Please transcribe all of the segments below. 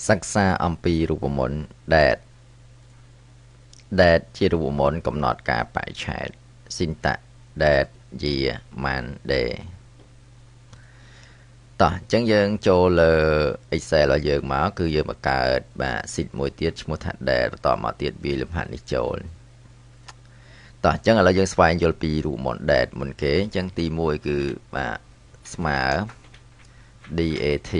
សិក្សាអំពីរូបមន្តដែលជារូបមន្តកំណត់ការបរិច្ឆេទ syntax that year man day តោះអញ្ចឹងយើងចូលលើ Excel របស់យើងមកគឺយើងបង្កើតបាទ sheet មួយទៀតឈ្មោះថា that បន្តមកទៀតវាលំហាត់នេះចូលតោះអញ្ចឹងឥឡូវយើងស្វែងយល់ពីរូបមន្ត that មុនគេអញ្ចឹងទី1គឺបាទស្មើ DAT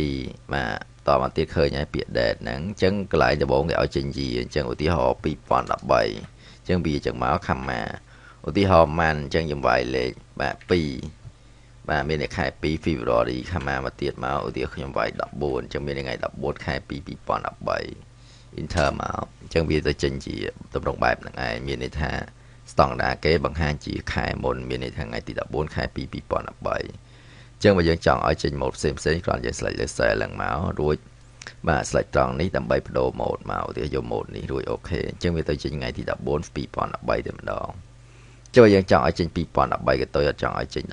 បាទតមកទៀតឃើញហើយពាក្យ date ហ្នឹងអញ្ចឹងកន្លែងដំបូងគេឲ្យចេញ year អញ្ចឹងឧទាហរណ៍2013អញ្ចឹងវាអញ្ចឹងមក comma ឧទាហរណ៍ month អញ្ចឹងយើងវាយលេខបាទ2បាទមានខែ2 February comma មកទៀតមកឧទាហរណ៍ខ្ញុំវាយ14អញ្ចឹងមានថ្ងៃ14ខែ2 2013 enter មកអញ្ចឹងវាទៅចេញជាទម្រង់បែបហ្នឹងឯងមានន័យថាស្តង់ដារគេបង្ហាញជាខែមុនមានន័យថាថ្ងៃទី14ខែ2 2013ចឹងបើយើងចង់ឲ្យចេញម៉ូដផ្សេងគ្រាន់យើង select លើ cell ឡើងមករួចបាទ select ត្រង់នេះដើម្បីបដូរម៉ូដមកឧទាហរណ៍យកម៉ូដនេះរួចអូខេអញ្ចឹងវាទៅចេញថ្ងៃទី14 2013តែម្ដងចូលយើងចង់ឲ្យចេញ2013ក៏ទៅអត់ចង់ឲ្យចេញ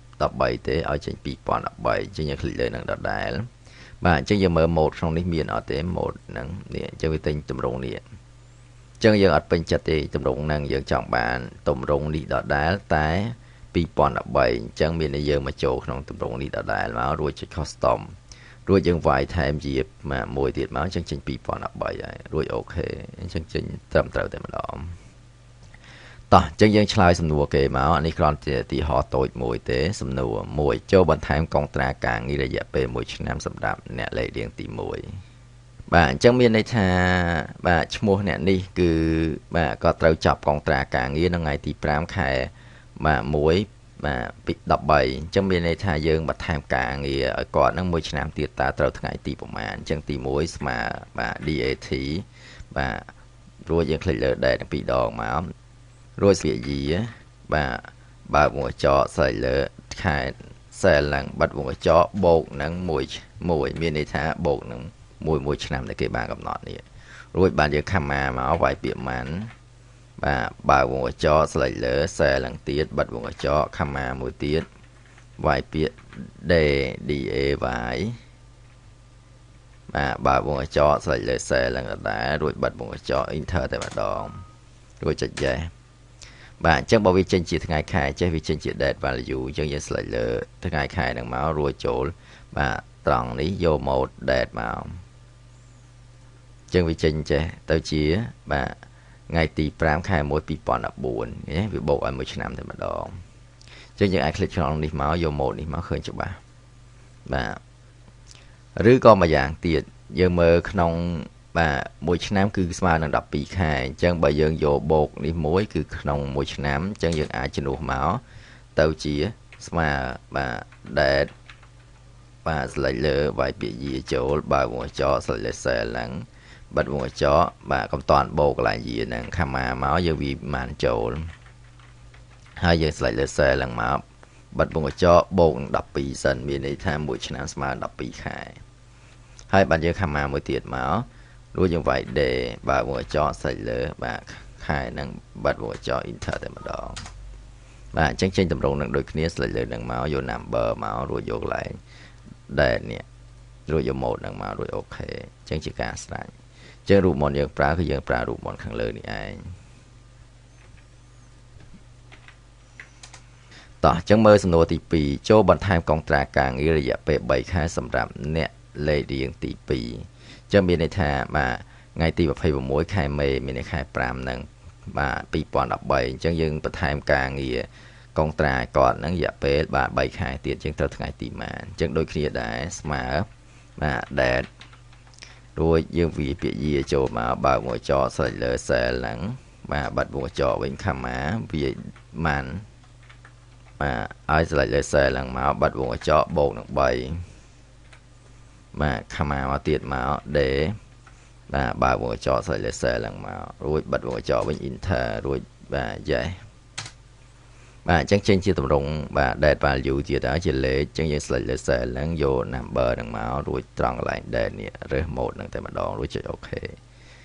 13ទេឲ្យចេញ2013អញ្ចឹងយើង click លើនឹងដដែលបាទអញ្ចឹងយើងមើលម៉ូដក្នុងនេះមានអត់ទេម៉ូដហ្នឹងនេះអញ្ចឹងវាទិញទម្រង់នេះអញ្ចឹងយើងអត់ពេញចិត្តទេទម្រង់ហ្នឹងយើងចង់បានទម្រង់នេះដដែលតែ2013អញ្ចឹងមានតែយើងមកចូលក្នុងទម្រង់នេះដដែលមករួចចុច custom រួចយើងវាយថែមជាមួយទៀតមកអញ្ចឹងចេញ2013ហើយរួចអូខេអញ្ចឹងចេញត្រឹមត្រូវតែម្ដងតោះអញ្ចឹងយើងឆ្លើយសំណួរគេមកនេះគ្រាន់តែឧទាហរណ៍តូចមួយទេសំណួរ1ចូលបន្ថែមកុងត្រាការងាររយៈពេល1ឆ្នាំសម្រាប់អ្នកលេខរៀងទី1បាទអញ្ចឹងមានន័យថាបាទឈ្មោះអ្នកនេះគឺបាទក៏ត្រូវចាប់កុងត្រាការងារនៅថ្ងៃទី5ខែបាទ1បាទពី13អញ្ចឹងមានន័យថាយើងបន្ថែមការងារឲ្យគាត់នឹង1ឆ្នាំទៀតតើត្រូវថ្ងៃទីប្រហែលអញ្ចឹងទី1ស្មើបាទ DAT បាទរួចយើងคลิกលើ date ពីរដងមករួចពាក្យ year បាទបើកវងកញ្ចក់ស្អីលើខែ cell ឡើងបិទវងកញ្ចក់បូកនឹង1មានន័យថាបូកនឹង1ឆ្នាំដែលគេបានកំណត់នេះរួចបានយើង comma មកវាយពាក្យ man បាទបើកវងកញ្ចក់ស្លេចលើ cell ឡើងទៀតបិទវងកញ្ចក់ comma មួយទៀតវាយពាក្យ day DA វាយបាទបើកវងកញ្ចក់ស្លេចលើ cell ឡើងដដែលរួចបិទវងកញ្ចក់ enter តែម្ដងរួចចុច yes បាទអញ្ចឹងបើវាចេញជាថ្ងៃខែចេះវាចេញជា date value អញ្ចឹងយើង select លើថ្ងៃខែហ្នឹងមករួចចូលបាទត្រង់នេះយក mode date មកអញ្ចឹងវាចេញចេះទៅជាបាទថ្ងៃទី5ខែ1 2014នេះវាបូកឲ្យ1ឆ្នាំតែម្ដងអញ្ចឹងយើងអាច click ក្នុងនេះមកយក mode នេះមកឃើញច្បាស់បាទឬក៏មួយយ៉ាងទៀតយើងមើលក្នុងបាទ1ឆ្នាំគឺស្មើនឹង12ខែអញ្ចឹងបើយើងយកបូកនេះមួយគឺក្នុង1ឆ្នាំអញ្ចឹងយើងអាចជំនួសមកទៅជាស្មើបាទ date បាទ select លើវាយពាក្យ year ចូលបើកវងកញ្ចក់ select លើ cell ហ្នឹងបិទវងកញ្ចក់បាទកុំតាន់បូកកន្លែង year ហ្នឹង comma មកយើងវាបានចូលហើយយើង select លើ cell ហ្នឹងមកបិទវងកញ្ចក់បូកនឹង12សិនមានន័យថា1ឆ្នាំស្មើ12ខែហើយបានយើង comma មួយទៀតមករួចយើងវាយ day បើវងកញ្ចក់ស្លេចលើបាទខែហ្នឹងបិទវងកញ្ចក់ enter តែម្ដងបាទអញ្ចឹងចេញតម្រងនឹងដូចគ្នាស្លេចលើហ្នឹងមកយក number មករួចយកកន្លែង date នេះរួចយក mode ហ្នឹងមករួចអូខេអញ្ចឹងជាការស្រេចអញ្ចឹងរូបមន្តយើងប្រើគឺយើងប្រើរូបមន្តខាងលើនេះឯងតោះអញ្ចឹងមើលសំណួរទី2ចូលបន្ថែមកុងត្រាការងាររយៈពេល3ខែសម្រាប់អ្នកលេខរៀងទី2អញ្ចឹងមានន័យថាបាទថ្ងៃទី26ខែមេមានខែ5ហ្នឹងបាទ2013អញ្ចឹងយើងបន្ថែមការងារកុងត្រាឲ្យគាត់ហ្នឹងរយៈពេលបាទ3ខែទៀតអញ្ចឹងត្រូវថ្ងៃទីម៉ានអញ្ចឹងដូចគ្នាដែរស្មើបាទ date រួចយើងវាពាក្យ year ចូលមកបើកវងកញ្ចក់ស្លេចលើ cell ហ្នឹងបាទបិទវងកញ្ចក់វិញ comma វា man បាទឲ្យ select លើ cell ឡើងមកបិទវងកញ្ចក់បូកនឹង3បាទ comma មកទៀតមក day បាទបើកវងកញ្ចក់ select លើ cell ឡើងមករួចបិទវងកញ្ចក់វិញ enter រួចបាទ yes បាទអញ្ចឹងចេញជាទម្រង់បាទ date value ទៀតហើយជាលេខអញ្ចឹងយើង select លើ cell ហ្នឹងយក number ហ្នឹងមករួចត្រង់កន្លែង date នេះរើស mode ហ្នឹងតែម្ដងរួចចុច OK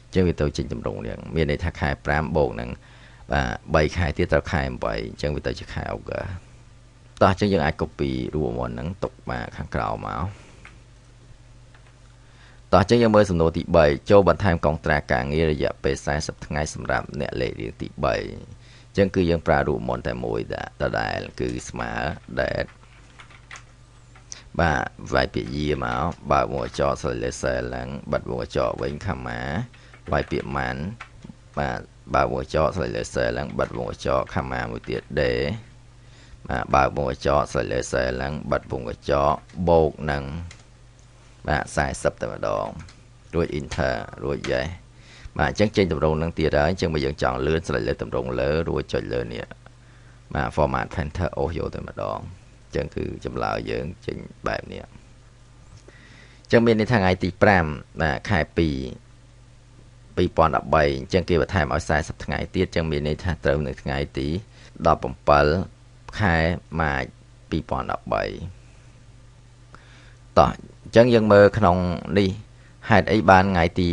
អញ្ចឹងវាទៅចេញទម្រង់នេះមានន័យថាខែ5បូកនឹងបាទ3ខែទៀតត្រូវខែ8អញ្ចឹងវាទៅជាខែ August តោះអញ្ចឹងយើងអាច copy រូបមន្តហ្នឹងទុកបាទខាងក្រោមមក តោះអញ្ចឹងយើងមើលសំណួរទី3ចូលបន្ថែមកងត្រាការងាររយៈពេល40ថ្ងៃសម្រាប់អ្នកលេខរៀងទី3អញ្ចឹងគឺយើងប្រើរូបមន្តតែមួយដដែលគឺស្មើ that បាទវាយពាក្យយាមកបើកវងកញ្ចក់ស្លេសែឡើងបិទវងកញ្ចក់វិញខមាវាយពាក្យម៉ាន់បាទបើកវងកញ្ចក់ស្លេសែឡើងបិទវងកញ្ចក់ខមាមួយទៀត d បាទបើកវងកញ្ចក់ស្លេសែឡើងបិទវងកញ្ចក់បូកនឹងបាទ40តែម្ដងរួច enter រួច yes បាទអញ្ចឹងចេញតម្រងនឹងទៀតហើយអញ្ចឹងបើយើងចង់លឿនស្លេចលើតម្រងលើរួចចុចលើនេះបាទ format painter អូសយកតែម្ដងអញ្ចឹងគឺចម្លើយយើងចេញបែបនេះអញ្ចឹងមានន័យថាថ្ងៃទី5បាទខែ2 2013អញ្ចឹងគេបន្ថែមឲ្យ40ថ្ងៃទៀតអញ្ចឹងមានន័យថាត្រូវនៅថ្ងៃទី17ខែម៉ាច2013តោះអញ្ចឹងយើងមើលក្នុងនេះហេតុអីបានថ្ងៃទី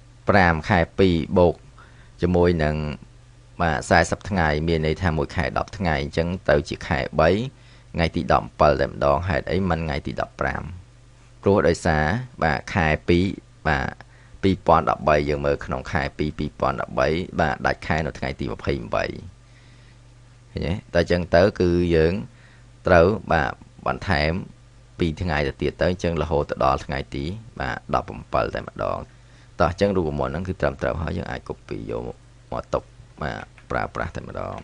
5ខែ2បូកជាមួយនឹងបាទ40ថ្ងៃមានន័យថាមួយខែ10ថ្ងៃអញ្ចឹងទៅជាខែ3ថ្ងៃទី17តែម្ដងហេតុអីមិនថ្ងៃទី15ព្រោះដោយសារបាទខែ2បាទ2013យើងមើលក្នុងខែ2 2013បាទដាច់ខែនៅថ្ងៃទី28ឃើញទេតែអញ្ចឹងទៅគឺយើងត្រូវបាទបន្ថែម2ថ្ងៃទៅទៀតទៅអញ្ចឹងរហូតទៅដល់ថ្ងៃទីបាទ17តែម្ដងតោះអញ្ចឹងរូបមន្តហ្នឹងគឺត្រឹមត្រូវហើយយើងអាច copy យកមកទុកបាទប្រើប្រាស់តែម្ដង